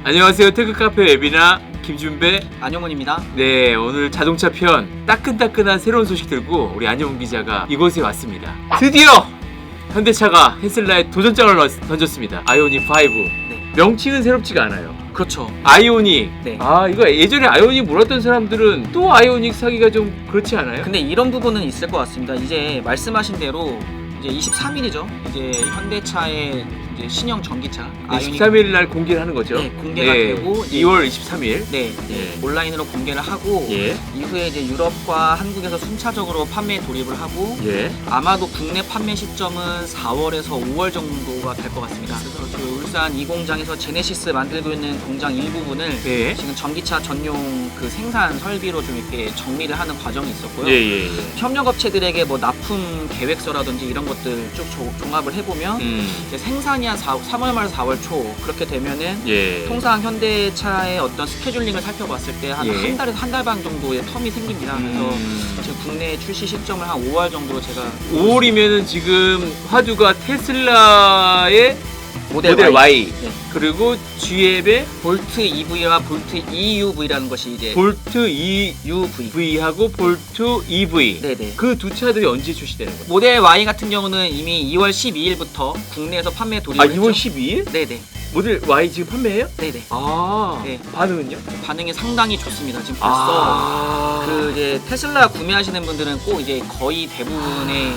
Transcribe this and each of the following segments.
안녕하세요. 태극카페 웨비나 김준배 안용훈입니다. 네, 오늘 자동차 편 따끈따끈한 새로운 소식 들고 우리 안용훈 기자가 이곳에 왔습니다. 드디어 현대차가 테슬라에 도전장을 던졌습니다. 아이오닉 5. 네. 명칭은 새롭지가 않아요. 그렇죠. 아이오닉. 네. 이거 예전에 아이오닉 몰랐던 사람들은 또 아이오닉 사기가 좀 그렇지 않아요? 근데 이런 부분은 있을 것 같습니다. 이제 말씀하신 대로 이제 23일이죠. 이제 현대차의 이제 신형 전기차 23일 날 공개를 하는 거죠? 네, 공개가 되고 2월 23일. 네, 온라인으로 공개를 하고 이후에 이제 유럽과 한국에서 순차적으로 판매에 돌입을 하고 아마도 국내 판매 시점은 4월에서 5월 정도가 될 것 같습니다. 그래서 그 울산 이 공장에서 제네시스 만들고 있는 공장 일부분을 지금 전기차 전용 그 생산 설비로 좀 이렇게 정리를 하는 과정이 있었고요. 협력업체들에게 뭐 납품 계획서라든지 이런 것들 쭉 종합을 해보면 이제 생산이 한 3월 말 4월 초 그렇게 되면은 통상 현대차의 어떤 스케줄링을 살펴봤을 때 한 한 달에서 한 달 반 정도의 텀이 생깁니다. 그래서 지금 국내 출시 시점을 한 5월 정도로 제가 5월이면은 지금 화두가 테슬라의 모델 Y. 네. 그리고 GM의 볼트 EV와 볼트 EUV라는 것이 이제 볼트 EUV하고 볼트 EV. 네네. 그 두 차들이 언제 출시되는 거예요? 모델 Y 같은 경우는 이미 2월 12일부터 국내에서 판매 돌입을 했죠. 2월 12일? 네네. 모델 Y 지금 판매해요? 네네. 네. 반응은요? 반응이 상당히 좋습니다. 지금 벌써 그 이제 테슬라 구매하시는 분들은 꼭 이제 거의 대부분의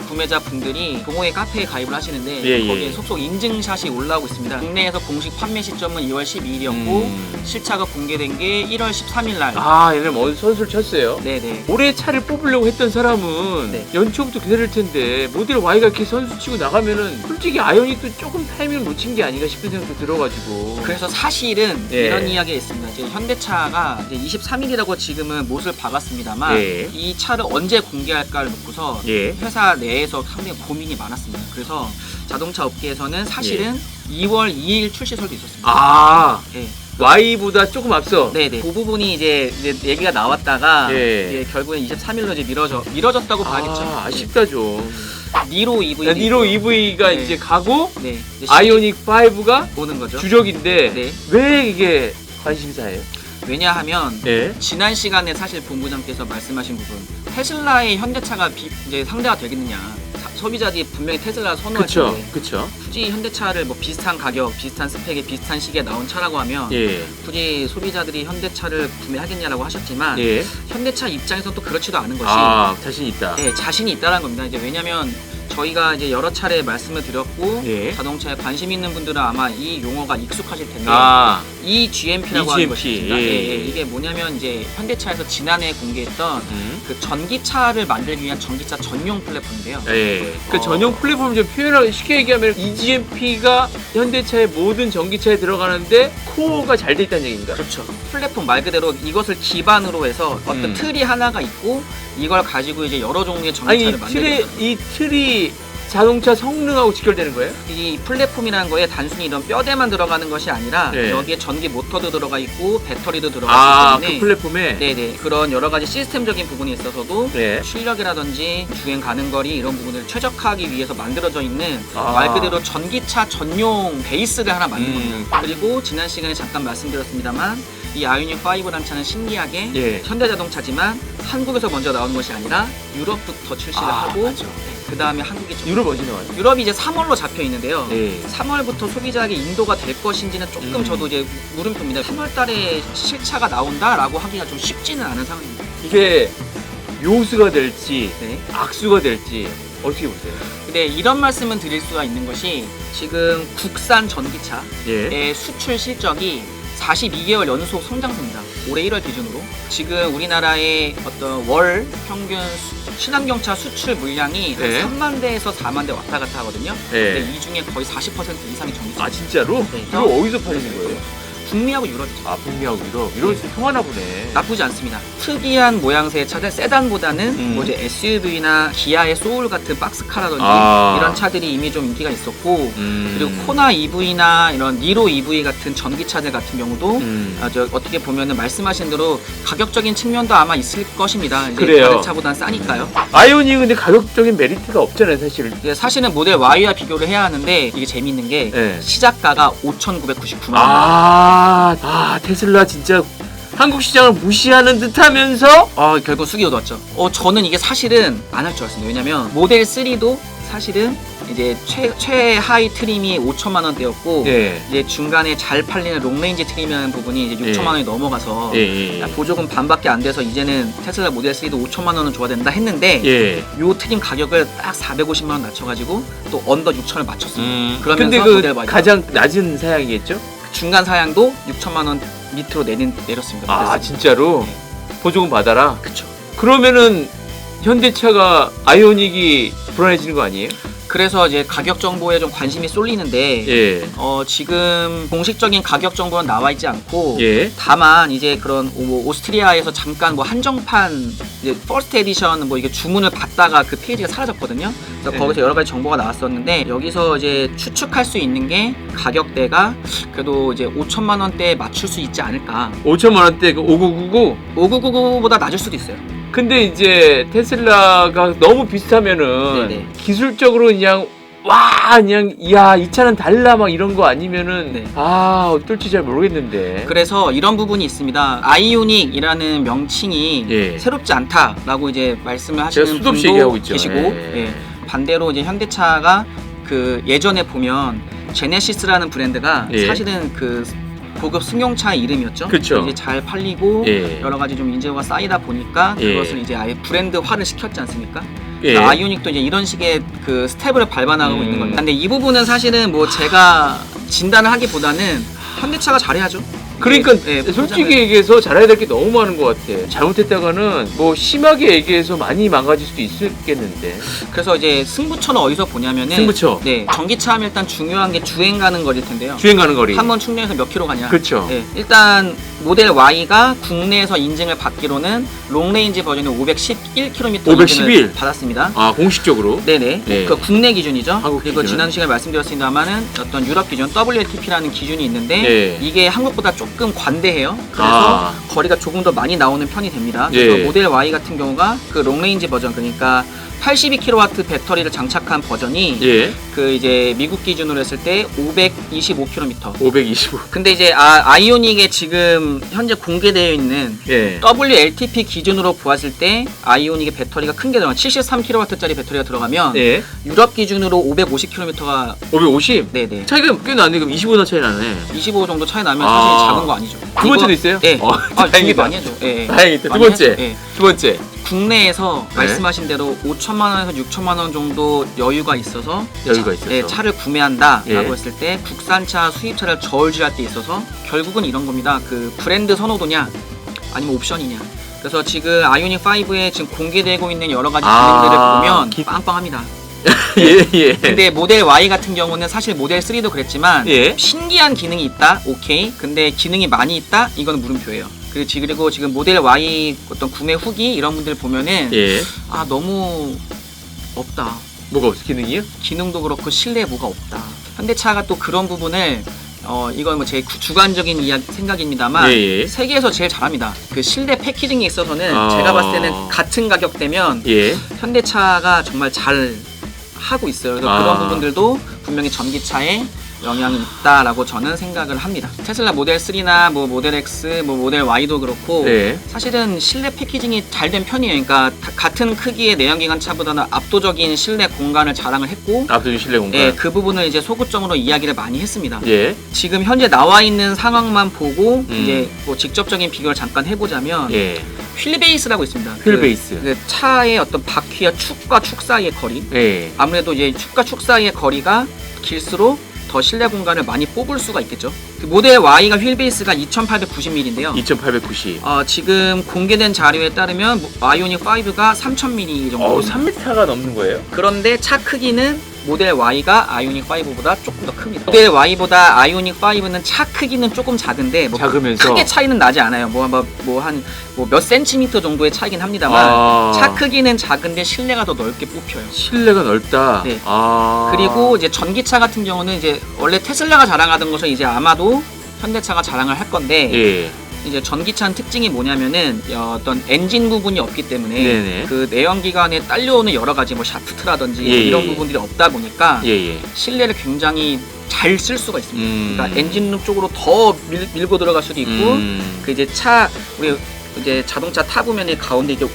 구매자 분들이 동호회 카페에 가입을 하시는데 거기에 속속 인증샷이 올라오고 있습니다. 국내에서 공식 판매 시점은 2월 12일이었고 실차가 공개된 게 1월 13일 날. 얘는 먼 선수를 쳤어요. 네네. 올해 차를 뽑으려고 했던 사람은 연초부터 기다릴 텐데 모델 Y가 이렇게 선수 치고 나가면은 솔직히 아이오닉도 조금 타이밍을 놓친 게 아닌가 싶은 생각도 들어가지고. 그래서 사실은 이런 이야기가 있습니다. 이제 현대차가 이제 23일이라고 지금은 못을 박았습니다만 이 차를 언제 공개할까를 놓고서 회사 내에서 상당히 고민이 많았습니다. 그래서 자동차 업계에서는 사실은 2월 2일 출시설도 있었습니다. Y보다 조금 앞서. 네네. 그 부분이 이제 얘기가 나왔다가 이제 결국엔 23일로 이제 미뤄졌다고 봐야겠죠. 아쉽다 좀. 니로 EV가 이제 가고 아이오닉 5가 오는 거죠. 주력인데 왜 이게 관심사예요? 왜냐하면 지난 시간에 사실 본부장께서 말씀하신 부분, 테슬라의 현대차가 이제 상대가 되겠느냐. 소비자들이 분명히 테슬라를 선호할 텐데 굳이 현대차를 뭐 비슷한 가격, 비슷한 스펙에 비슷한 시기에 나온 차라고 하면 굳이 소비자들이 현대차를 구매하겠냐라고 하셨지만 현대차 입장에서는 또 그렇지도 않은 것이 자신 있다. 자신이 있다라는 겁니다. 이제 왜냐면 저희가 이제 여러 차례 말씀을 드렸고 자동차에 관심 있는 분들은 아마 이 용어가 익숙하실 텐데 eGMP라고 하는 것이 있습니다. 이게 뭐냐면 이제 현대차에서 지난해 공개했던 그 전기차를 만들기 위한 전기차 전용 플랫폼인데요. 그 전용 플랫폼을 좀 표현하기 쉽게 얘기하면 eGMP가 현대차의 모든 전기차에 들어가는데 코어가 잘 돼 있다는 얘기인가? 그렇죠. 플랫폼 말 그대로 이것을 기반으로 해서 어떤 틀이 하나가 있고 이걸 가지고 이제 여러 종류의 전기차를 만들고 이 틀이 자동차 성능하고 직결되는 거예요? 이 플랫폼이라는 거에 단순히 이런 뼈대만 들어가는 것이 아니라 여기에 전기 모터도 들어가 있고 배터리도 들어가 있기 때문에 그 플랫폼에 그런 여러 가지 시스템적인 부분에 있어서도 출력이라든지 주행 가능 거리 이런 부분을 최적화하기 위해서 만들어져 있는 말 그대로 전기차 전용 베이스를 하나 만든 겁니다. 그리고 지난 시간에 잠깐 말씀드렸습니다만 이 아이오닉 5라는 차는 신기하게 현대자동차지만 한국에서 먼저 나오는 것이 아니라 유럽부터 출시를 하고 그 다음에 한국에 유럽 언제 나와요? 유럽이 이제 3월로 잡혀 있는데요. 3월부터 소비자에게 인도가 될 것인지는 조금 저도 이제 물음표입니다. 3월달에 실차가 나온다라고 하기가 좀 쉽지는 않은 상황입니다. 이게 요수가 될지 악수가 될지 어떻게 보세요? 근데 이런 말씀은 드릴 수가 있는 것이 지금 국산 전기차의 수출 실적이 42개월 연속 성장세입니다. 올해 1월 기준으로 지금 우리나라의 어떤 월 평균 친환경차 수출 물량이 한 3만 대에서 4만 대 왔다 갔다 하거든요. 근데 이 중에 거의 40% 이상이 전기차. 진짜로? 이거 어디서 팔리는 거예요? 북미하고 유럽이죠. 북미하고 유럽에서 통하나 보네. 나쁘지 않습니다. 특이한 모양새의 차들, 세단보다는 뭐 이제 SUV나 기아의 소울 같은 박스카라든지 이런 차들이 이미 좀 인기가 있었고 그리고 코나 EV나 이런 니로 EV 같은 전기차들 같은 경우도 어떻게 보면은 말씀하신 대로 가격적인 측면도 아마 있을 것입니다. 이제 다른 차보다는 싸니까요. 아이오닉은 근데 가격적인 메리트가 없잖아요, 사실. 사실은 모델 Y와 비교를 해야 하는데 이게 재밌는 게 시작가가 5,999만 원. 테슬라 진짜 한국 시장을 무시하는 듯하면서 결국 수기 얻었죠. 저는 이게 사실은 안 할 줄 알았습니다. 왜냐면 모델 3도 사실은 이제 최하위 트림이 5천만 원대였고 이제 중간에 잘 팔리는 롱레인지 트림이라는 부분이 이제 6천만 원이 넘어가서 보조금 반밖에 안 돼서 이제는 테슬라 모델 3도 5천만 원은 줘야 된다 했는데 요 트림 가격을 딱 450만 원 낮춰가지고 또 언더 6천을 맞췄어요. 그러면서 근데 모델 그 Y 가장 낮은 사양이겠죠? 중간 사양도 6천만 원 밑으로 내렸습니다. 진짜로? 네. 보조금 받아라? 그쵸. 그러면은 현대차가 아이오닉이 불안해지는 거 아니에요? 그래서 이제 가격 정보에 좀 관심이 쏠리는데 지금 공식적인 가격 정보는 나와 있지 않고 다만 이제 그런 오스트리아에서 잠깐 한정판 이제 퍼스트 에디션 이게 주문을 받다가 그 페이지가 사라졌거든요. 그래서 거기서 여러 가지 정보가 나왔었는데 여기서 이제 추측할 수 있는 게 가격대가 그래도 이제 5천만 원대에 맞출 수 있지 않을까. 5천만 원대 그 5999? 5999보다 낮을 수도 있어요. 근데 이제 테슬라가 너무 비슷하면은 기술적으로 그냥 이 차는 달라 막 이런 거 아니면은 어떨지 잘 모르겠는데. 그래서 이런 부분이 있습니다. 아이오닉이라는 명칭이 새롭지 않다라고 이제 말씀을 하시는 분도 계시고 반대로 이제 현대차가 그 예전에 보면 제네시스라는 브랜드가 사실은 그 고급 승용차 이름이었죠. 그쵸. 이제 잘 팔리고 여러 가지 좀 인지도가 쌓이다 보니까 그것을 이제 아예 브랜드화를 시켰지 않습니까? 그러니까 아이오닉도 이제 이런 식의 그 스텝을 밟아나가고 있는 겁니다. 근데 이 부분은 사실은 제가 진단을 하기보다는 현대차가 잘해야죠. 그러니까 솔직히 얘기해서 잘해야 될 게 너무 많은 것 같아. 잘못했다가는 심하게 얘기해서 많이 망가질 수도 있겠는데. 그래서 이제 승부처는 어디서 보냐면은 승부처. 전기차 하면 일단 중요한 게 주행 가는 거리일 텐데요. 주행 가는 거리. 한 번 충전해서 몇 킬로 가냐. 그렇죠. 일단 모델 Y가 국내에서 인증을 받기로는 롱레인지 버전이 511km 511 받았습니다. 공식적으로? 네네. 그 국내 기준이죠. 기준. 그리고 지난 시간에 말씀드렸습니다만은 어떤 유럽 기준 WLTP라는 기준이 있는데 이게 한국보다 조금 관대해요. 그래서 거리가 조금 더 많이 나오는 편이 됩니다. 그래서 모델 Y 같은 경우가 그 롱레인지 버전 그러니까 82kW 배터리를 장착한 버전이 그 이제 미국 기준으로 했을 때 525km. 525. 근데 이제 아이오닉에 지금 현재 공개되어 있는 WLTP 기준으로 보았을 때 아이오닉의 배터리가 큰 게 들어가 73kW짜리 배터리가 들어가면 유럽 기준으로 550km가 550? 네네. 차이가 꽤 나네. 그럼 25나 차이 나네. 25 정도 차이 나면 사실 작은 거 아니죠. 두 번째도 있어요? 다행이다. 많이 하죠. 다행이다. 두 번째. 두 번째. 국내에서 말씀하신 대로 5천만 원에서 6천만 원 정도 여유가 있어서 차를 구매한다라고 했을 때 국산차 수입차를 저울질할 때 있어서 결국은 이런 겁니다. 그 브랜드 선호도냐 아니면 옵션이냐. 그래서 지금 아이오닉 5에 지금 공개되고 있는 여러 가지 기능들을 보면 빵빵합니다. 근데 모델 Y 같은 경우는 사실 모델 3도 그랬지만 신기한 기능이 있다. 오케이. 근데 기능이 많이 있다. 이건 물음표예요. 그리고 지금 모델 Y 어떤 구매 후기 이런 분들 보면은 너무 없다. 뭐가 없어? 기능이요? 기능도 그렇고 실내에 뭐가 없다. 현대차가 또 그런 부분을 이건 제 주관적인 생각입니다만 세계에서 제일 잘합니다. 그 실내 패키징에 있어서는 제가 봤을 때는 같은 가격대면 현대차가 정말 잘 하고 있어요. 그래서 그런 부분들도 분명히 전기차에 영향이 있다라고 저는 생각을 합니다. 테슬라 모델 3나 모델 X, 모델 Y도 그렇고 사실은 실내 패키징이 잘 된 편이에요. 그러니까 같은 크기의 내연기관 차보다는 압도적인 실내 공간을 자랑을 했고, 압도적인 실내 공간. 그 부분을 이제 소구점으로 이야기를 많이 했습니다. 지금 현재 나와 있는 상황만 보고 이제 직접적인 비교를 잠깐 해보자면 휠베이스라고 있습니다. 휠베이스. 그 차의 어떤 바퀴와 축과 축 사이의 거리. 아무래도 이제 축과 축 사이의 거리가 길수록 더 실내 공간을 많이 뽑을 수가 있겠죠. 그 모델 Y가 휠베이스가 2890mm인데요. 2890. 지금 공개된 자료에 따르면 아이오닉 5가 3000mm 정도. 3m가 넘는 거예요? 그런데 차 크기는 모델 Y가 아이오닉 5보다 조금 더 큽니다. 모델 Y보다 아이오닉 5는 차 크기는 조금 작은데 작으면서 크게 차이는 나지 않아요. 몇 센티미터 정도의 차이긴 합니다만 차 크기는 작은데 실내가 더 넓게 뽑혀요. 실내가 넓다. 그리고 이제 전기차 같은 경우는 이제 원래 테슬라가 자랑하던 것을 이제 아마도 현대차가 자랑을 할 건데 이제 전기차는 특징이 뭐냐면은 어떤 엔진 부분이 없기 때문에 그 내연기관에 딸려오는 여러 가지 샤프트라든지 이런 부분들이 없다 보니까 실내를 굉장히 잘 쓸 수가 있습니다. 그러니까 엔진룸 쪽으로 더 밀고 들어갈 수도 있고, 그 이제 우리 이제 자동차 타보면 이 가운데 이게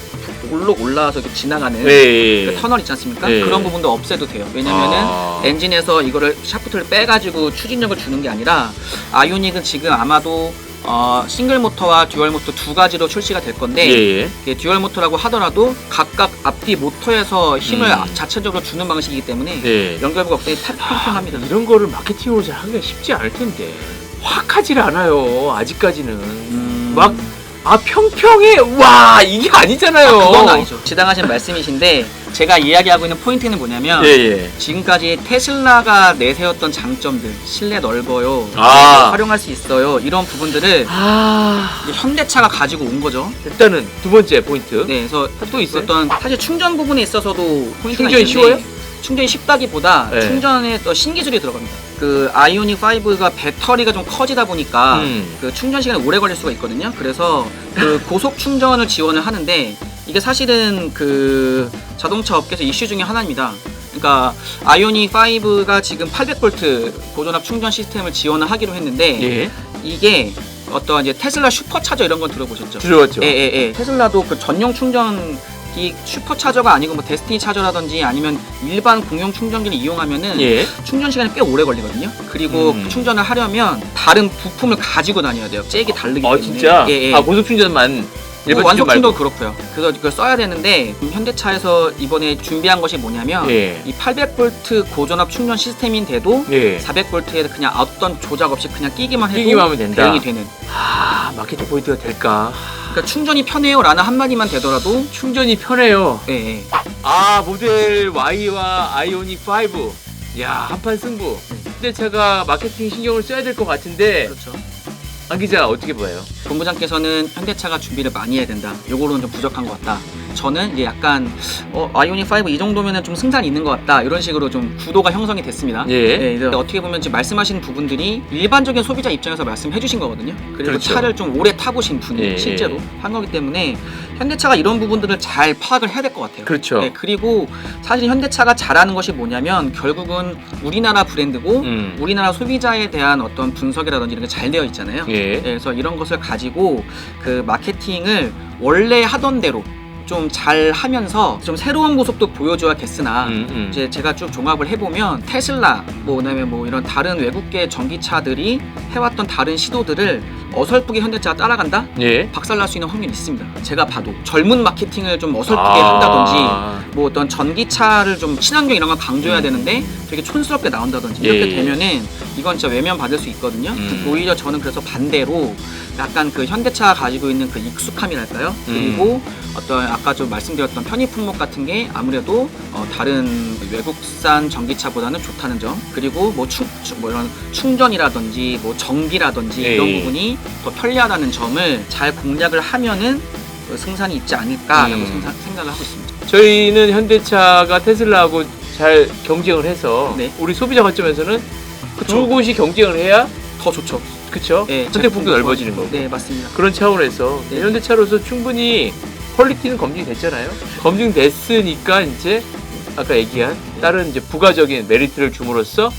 올라와서 이렇게 지나가는 그 터널 있지 않습니까? 그런 부분도 없애도 돼요. 왜냐면은 엔진에서 이거를 샤프트를 빼가지고 추진력을 주는 게 아니라 아이오닉은 지금 아마도 싱글 모터와 듀얼 모터 두 가지로 출시가 될 건데 듀얼 모터라고 하더라도 각각 앞뒤 모터에서 힘을 자체적으로 주는 방식이기 때문에 연결부가 없더니 평평합니다. 이런 거를 마케팅으로 잘 하기가 쉽지 않을 텐데 확 하질 않아요. 아직까지는 막 평평해. 와, 이게 아니잖아요. 그건 아니죠. 지당하신 말씀이신데 제가 이야기하고 있는 포인트는 뭐냐면 지금까지 테슬라가 내세웠던 장점들, 실내 넓어요, 활용할 수 있어요, 이런 부분들을 이제 현대차가 가지고 온 거죠. 일단은 두 번째 포인트. 네, 그래서 또 있어요? 사실 충전 부분에 있어서도 포인트가 충전이 있는데 쉬워요? 충전이 쉽다기보다 충전에 또 신기술이 들어갑니다. 그 아이오닉 5가 배터리가 좀 커지다 보니까 그 충전 시간이 오래 걸릴 수가 있거든요. 그래서 그 고속 충전을 지원을 하는데 이게 사실은 그 자동차 업계에서 이슈 중에 하나입니다. 그러니까 아이오닉 5가 지금 800V 고전압 충전 시스템을 지원을 하기로 했는데 이게 어떤 이제 테슬라 슈퍼차저 이런 건 들어보셨죠? 들어봤죠. 테슬라도 그 전용 충전 이 슈퍼차저가 아니고 뭐 데스티니 차저라든지 아니면 일반 공용 충전기를 이용하면은 충전 시간이 꽤 오래 걸리거든요. 그리고 충전을 하려면 다른 부품을 가지고 다녀야 돼요. 잭이 다르기 때문에. 진짜? 고속 충전만 일반 완속 충전도 그렇고요. 그래서 이걸 써야 되는데 현대차에서 이번에 준비한 것이 뭐냐면 이 800V 고전압 충전 시스템인데도 400V에 그냥 어떤 조작 없이 그냥 끼기만 해도 하면 된다. 대응이 되는. 마케팅 포인트가 될까? 그러니까 충전이 편해요 라는 한마디만 되더라도 충전이 편해요. 모델 Y와 아이오닉 5. 야, 한판 승부. 현대차가 마케팅 신경을 써야 될 것 같은데. 그렇죠. 안 기자 어떻게 봐요? 본부장께서는 현대차가 준비를 많이 해야 된다. 요거로는 좀 부족한 것 같다. 저는 이제 약간 아이오닉 5 이 정도면은 좀 승산이 있는 것 같다. 이런 식으로 좀 구도가 형성이 됐습니다. 어떻게 보면 지금 말씀하신 부분들이 일반적인 소비자 입장에서 말씀해 주신 거거든요. 그리고 차를 좀 오래 타보신 분이 실제로 한 거기 때문에 현대차가 이런 부분들을 잘 파악을 해야 될 것 같아요. 그렇죠. 그리고 사실 현대차가 잘하는 것이 뭐냐면 결국은 우리나라 브랜드고 우리나라 소비자에 대한 어떤 분석이라든지 이런 게 잘 되어 있잖아요. 그래서 이런 것을 가지고 그 마케팅을 원래 하던 대로 좀 잘 하면서 좀 새로운 모습도 보여줘야겠으나 이제 제가 쭉 종합을 해보면 테슬라 그다음에 이런 다른 외국계 전기차들이 해왔던 다른 시도들을 어설프게 현대차가 따라간다? 박살날 수 있는 확률이 있습니다. 제가 봐도 젊은 마케팅을 좀 어설프게 한다든지 어떤 전기차를 좀 친환경 이런 걸 강조해야 되는데 되게 촌스럽게 나온다든지 이렇게 되면은 이건 진짜 외면 받을 수 있거든요. 오히려 저는 그래서 반대로 약간 그 현대차가 가지고 있는 그 익숙함이랄까요? 그리고 어떤 아까 좀 말씀드렸던 편의 품목 같은 게 아무래도 다른 외국산 전기차보다는 좋다는 점, 그리고 이런 충전이라든지 전기라든지 이런 부분이 더 편리하다는 점을 잘 공략을 하면은 승산이 있지 않을까라고 생각을 하고 있습니다. 저희는 현대차가 테슬라하고 잘 경쟁을 해서 우리 소비자 관점에서는 두 곳이 경쟁을 해야 더 좋죠. 그렇죠? 선택폭도 넓어지는 거고. 네, 맞습니다. 그런 차원에서 현대차로서 충분히 퀄리티는 검증이 됐잖아요. 검증됐으니까 이제 아까 얘기한 다른 이제 부가적인 메리트를 줌으로써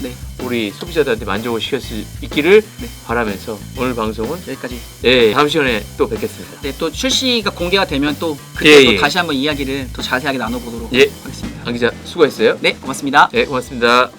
우리 소비자들한테 만족을 시킬 수 있기를 바라면서 오늘 방송은 여기까지. 다음 시간에 또 뵙겠습니다. 또 출시가 공개가 되면 또 그때 또 다시 한번 이야기를 더 자세하게 나눠보도록 하겠습니다. 안 기자 수고했어요. 네, 고맙습니다. 고맙습니다.